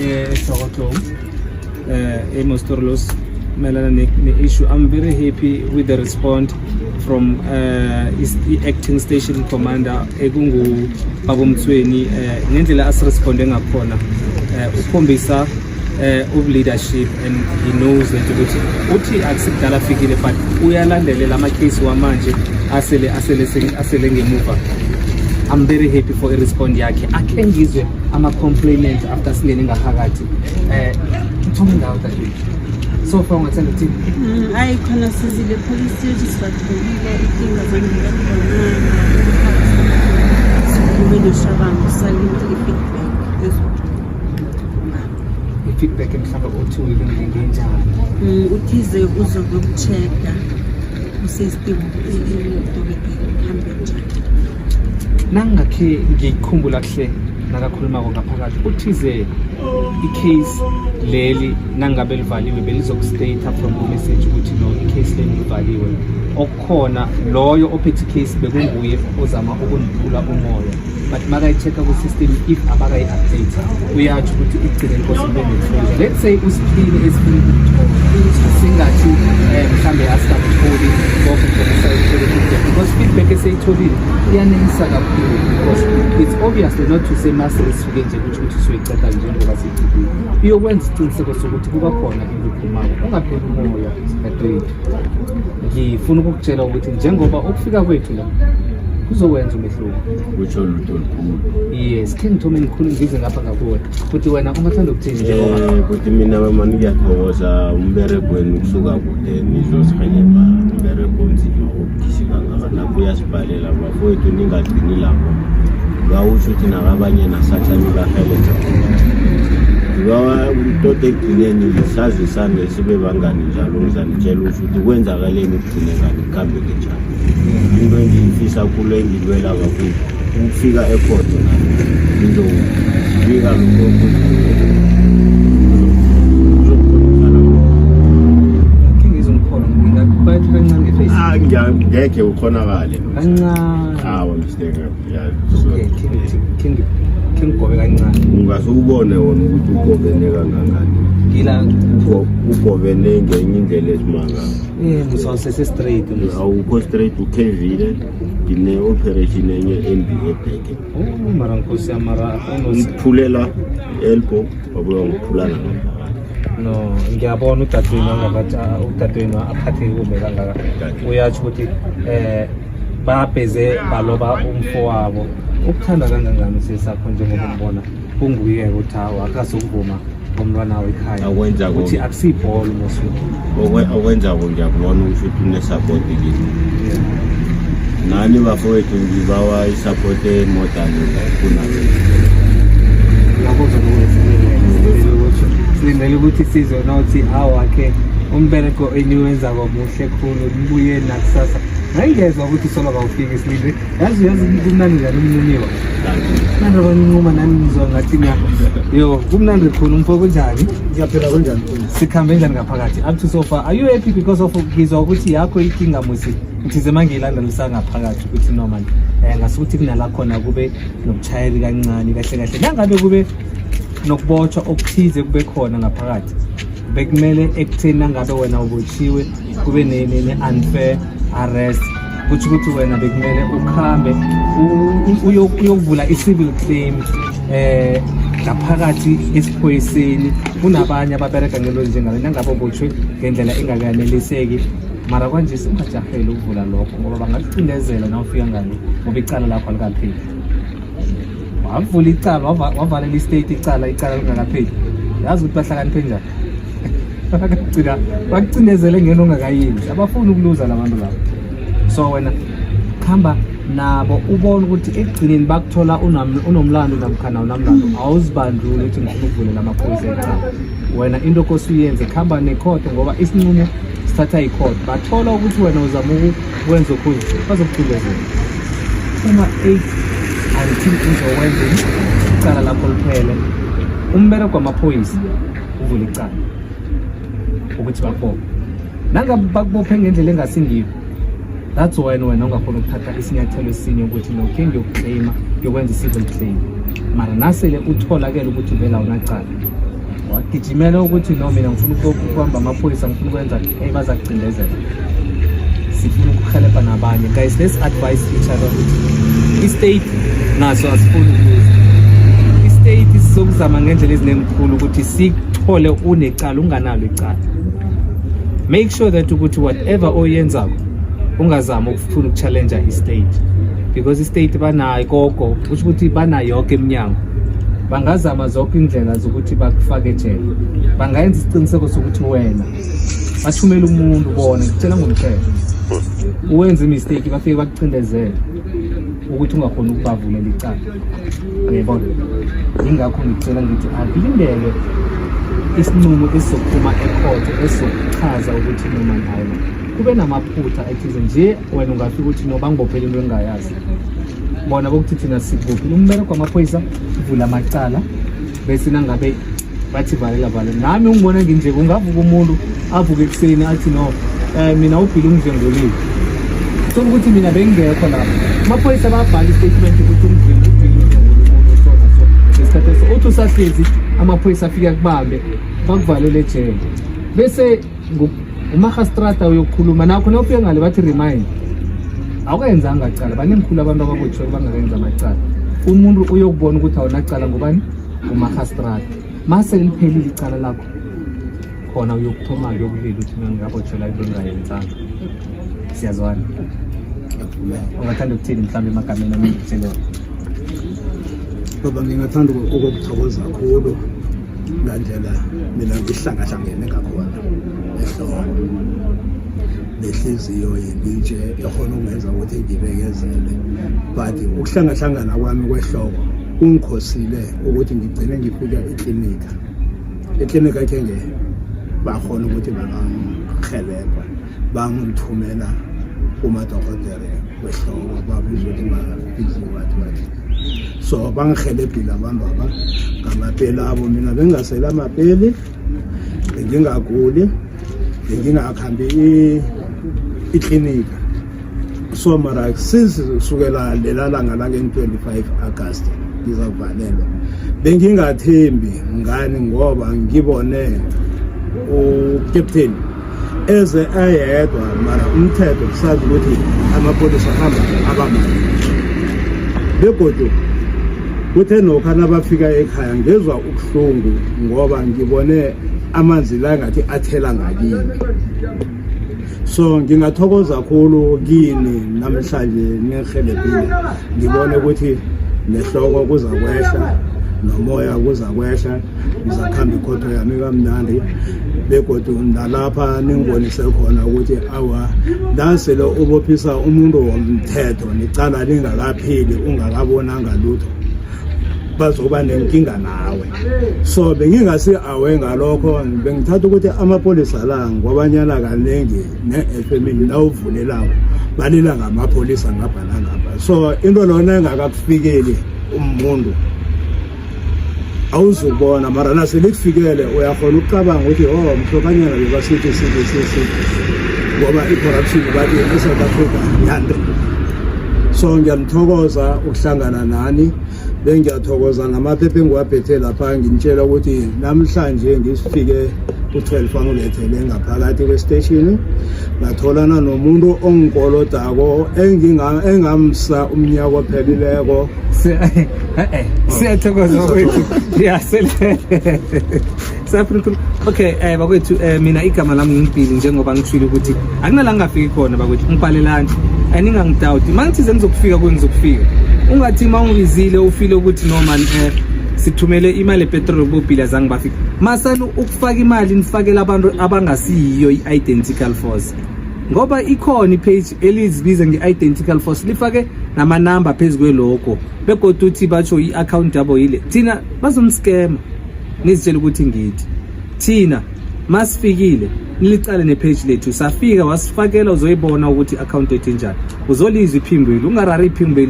eSokoto eMostorlos melana ne-issue. I'm very happy with the response from the acting station commander ekungu Baba Mthweni ngendlela asiresponde ngakhona ukhombisa of leadership, and he knows that uthi akusikudala fikile but uyalandelela ama-case wamanje asele ngemuva. I'm very happy for i-respond yakhe. Akhe ngizwe ama-complainant after singene ngaphakathi ngithome ngawo dadewethu. So far ngathanda uthini? Hayi khona sizile police station sibathulile inkinga zangikhona kumele shabangu salinde i-feedback i-feedback mhlawumbe uthi ngenjani uthize uzokucheck-a usystem hambe njani. Nangakhe ngikhumbula kuhle nakakhuluma ngaphakathi uthize i-case leli nangabe livaliwe belizokustata from the message ukuthi no i-case leli livaliwe, okukhona loyo ophethe i-case bekunguye ozama ukuniphula umoya, but makayi-check-a ku-system if abakayi-update uyatsho ukuthi igcine possible ne-closure. Let's say usiphile esifuna ukuthola singathi mhlambe asikakutholi because feedback eseyitholile iyanelisa kakhulu, because it's obviously not to say masirisuke nje ukuthi soyiceda njengoba sifikile, iyokwenza isiqiniseko sokuthi kuba khona into ephumako ungapheli umoya. Dadewethu ngifuna ukukutshela ukuthi njengoba ukufika kwethu la kuzokwenza umehluko. Kutsho lutho olukhulu. Yes, khe ngithome ngikhulu ngize ngapha ngakuwe futhi wena ungathanda ukuthini njengoba kuthi mina mama ngiyathokoza umberegweni kusuka kude nizosirhelebha umberego onzima okukhisi kangaka lapho uyasibhalela bafowethu ningagcini lapho ngawutsho ukuthi nakabanye nasatsha nibahelebha umuntu ekugcineni ngisazisane sibe bangani njalo ngizanitshela ukuthi kwenzakaleni ukugcine ngani kuhambe kanjani. Into engiyifisa kulo engilwela kakhulu ukufika e-airport ngizobika lokho ngeke ukhonakale kancane. mistake Kingigobe kancane ungasubone wona ukuthi ugobene kangangani ngila ugobene ngenye indlela esimanga ngizosese straight awukho straight ukhevile ngine-operation enye embi ebheke mara nkosi yamara ngiphulela elbow wabuya ngiphulana no ngiyabona udadewenu aphathe kumbe kangaka uyatsho ukuthi babheze baloba umfo wabo. Ukuthanda kangangani usesakho njengoba umbona kunguye ukuthi akasukuvuma ngomntwana wekhaya ukuthi akusibhola umosuku okwenzako ngiyakubona ukuthi une-support kini nani bafowethu ngibawa i-support emodani kunazo silindele ukuthi sizwe nawuthi awakhe umbereko eniwenzako muhle khulu nibuye nakusasa. Ngayingezwa ukuthi solo kawufika isilinde yazi kumnandi njani umniniwa manje abaninquma nani ngizwa ngathi kumnandi khulu umfo kunjani ngiyaphela kanjani sikhambe njani ngaphakathi up to so far. Are you happy because of ngizwa ukuthi yakho inkinga musi ngithize mangiyilandelisa ngaphakathi ukuthi no man ngasukuthi kunala khona kube nokuchayeli kancane kahle nangabe kube nokubotshwa okuthize kube khona ngaphakathi bekumele ekutheni nangabe wena ubotshiwe kube ne-unfair arrest kuthi ukuthi wena bekumele ukhambe uyovula i-civil claim ngaphakathi esiphoyiseni. Kunabanye ababereka ngelo njengalo nangabe ubotshwe ngendlela engakaneliseki, mara kwanje singajahele ukuvula lokho ngoba bangakucindezela nawufika ngani ngoba icala lakho alikapheli. Wavula icala wavalela i-state icala lingakapheli, yazi ukuthi bahlakaniphe njani bakucindezele ngeno ongakayenzi, abafuni ukuluza labantu labo. So wena khamba nabo ubona ukuthi ekugcineni bakuthola unomlando namkhana unamlando awuzibandlule ukuthi ngifuna ukuvulela amaphoyisa ecala. Wena into okose uyenze khamba nekhotho ngoba isinqumo sithatha ikhotho. Bathola ukuthi wena uzama ukwenza okhulu bazokucindezela uma 8 until uzokwenza icala lakho liphele. Umbereko wamaphoyisa uvula icala ukuthi bakubophe nangabe bakubophe ngendlela engasingiyo. That's why wena ungafuna ukuthatha isinyathelo esinye ukuthi nokhe ngiyokuklayima ngiyokwenza i-civil claim, mara nasele utholakele ukuthi vela unacala wagijimela ukuthi no mina ngifuna ukuhamba amaphoyisa ngifuna ukwenza bazakucindezela sifuna ukuhelebha nabanye guys let's advise each other ukuthi i-state naso asifuni ukuza i-state sizokuzama ngendlela ezinemkhulu ukuthi sikuthole unecala unganalo icala make sure that ukuthi whatever oyenzako ungazama ukufuna ukuchallenge i-state because i-state banayo gogo kusho ukuthi banayo yonke eminyango bangazama zonke indlela zokuthi bakufake ejele bangayenza isiqiniseko sokuthi wena bathumela umuntu bona ngitshela ngomthetho uwenza imistake bafike bakucindezele ukuthi ungakhona ukubavulela icala ngiyabona ingakho ngicela ngithi akulindele isinqumo esizophuma ecourt esizochaza ukuthi noma nayo kube namaphutha ethize nje wena ungafika ukuthi no bangibophela into engayazi bona bokuthi thina sikuphi umbeko kwamaphoyisa uvula amacala bese nangabe bathi valela nami ungibona nginje kungavuka umuntu avuke ekuseni athi no mina uphile ungidlengolile so ukuthi mina bengekho lapho amaphoyisa babhala istatement ukuthi ungidlengolile umuntu so isikhathi so uthi usahlezi amaphoyisa afika kubambe bakuvalele ejele bese umagistrata uyokukhuluma nakho nofika ngale bathi remind awukayenzanga acala banemkhulu abantu ababotshwe bangakenza amacala umuntu uyokubona ukuthi awunacala ngobani umagistrata mase liphelile icala lakho khona uyokuthoma uyokulela ukuthi mina ngabotshwela into engayenzanga siyazwana ungathanda ukuthini mhlawumbe emagameni amitheleyo baba ngingathanda ukukuthokoza kakhulu ngandlela mina ngihlangahlangene ngakhona ehloko nehliziyo yelitshe ekhona ukungenza ukuthi ngibekezele but ukuhlangahlangana kwami kwehloko kungikhosile ukuthi ngigcine ngifika eklinika kenge bakhona ukuthi bangihelebha bangithumela kumadokotela wehloko babizwa ukuthi babizi wathi so bangihelebhile abantu aba ngamapeli abo mina bengasela amapeli bengingaguli bengingakhambi iklinika so mara sisukela lelalanga lange-25 August ngizavalelwa bengingathembi ngani ngoba ngibone uCaptain eze ayedwa mara umthetho kusazi ukuthi amapolisa ahamba abamali begodu kuthe nokho nabafika ekhaya ngezwa ubuhlungu ngoba ngibone amanzi la ngathi athela ngakini so ngingathokoza kakhulu kini namhlanje ngihelebhile ngibone ukuthi nehloko kuza kwehla nomoya kuza kwehla ngizakhamba ikhotho yami kamnandi begodu nalapha ningibonise khona ukuthi awa nasele ubophisa umuntu womthetho nicala lingakaphili ungakabonanga lutho bazoba nenkinga nawe so bengingasi awe ngalokho bengithatha ukuthi amapolisa la ngobanyana kaningi ne-FMini nawuvulelayo balila ngamapolisa ngapha nangapha so into lona engakakufikeli umuntu awuzubona mara naselikufikele uyakhona ukucabanga ukuthi mhlokanyana bebasithi ngoba i-corruption bathi eSouth Africa yande so ngiyanithokoza ukuhlangana nani bengiyathokoza namaphepha engiwaphethe lapha nginitshela ukuthi namhlanje ngisifike u-12 angilethele ngaphakathi kwestation ngatholana nomuntu ongikolodako engamsa umnyaka ophelileko siyathokoza bakwethu okay bakwethu mina igama lami ngimpili njengoba ngishilo ukuthi akunala ngingafiki khona bakwethu ngibhalelani ningangidawuti mangithize ngizokufika ngizokufika ungathi mawungizile ufile ukuthi no man sithumele imali epetrol kubila zange bafika masana ukufaka imali nifakela abantu abangasiyiyo i-identical force ngoba ikhona ipage elizibiza nge-identical force lifake namanamba phezu kwelogo begodwa uthi batsho i-account yabo yile thina bazomscam nizitshela ukuthi ngithi thina masifikile nilicale nepage lethu safika wasifakela uzoyibona ukuthi i-account yethu njani uzolizwa iphimbeli ungarari iphimbeli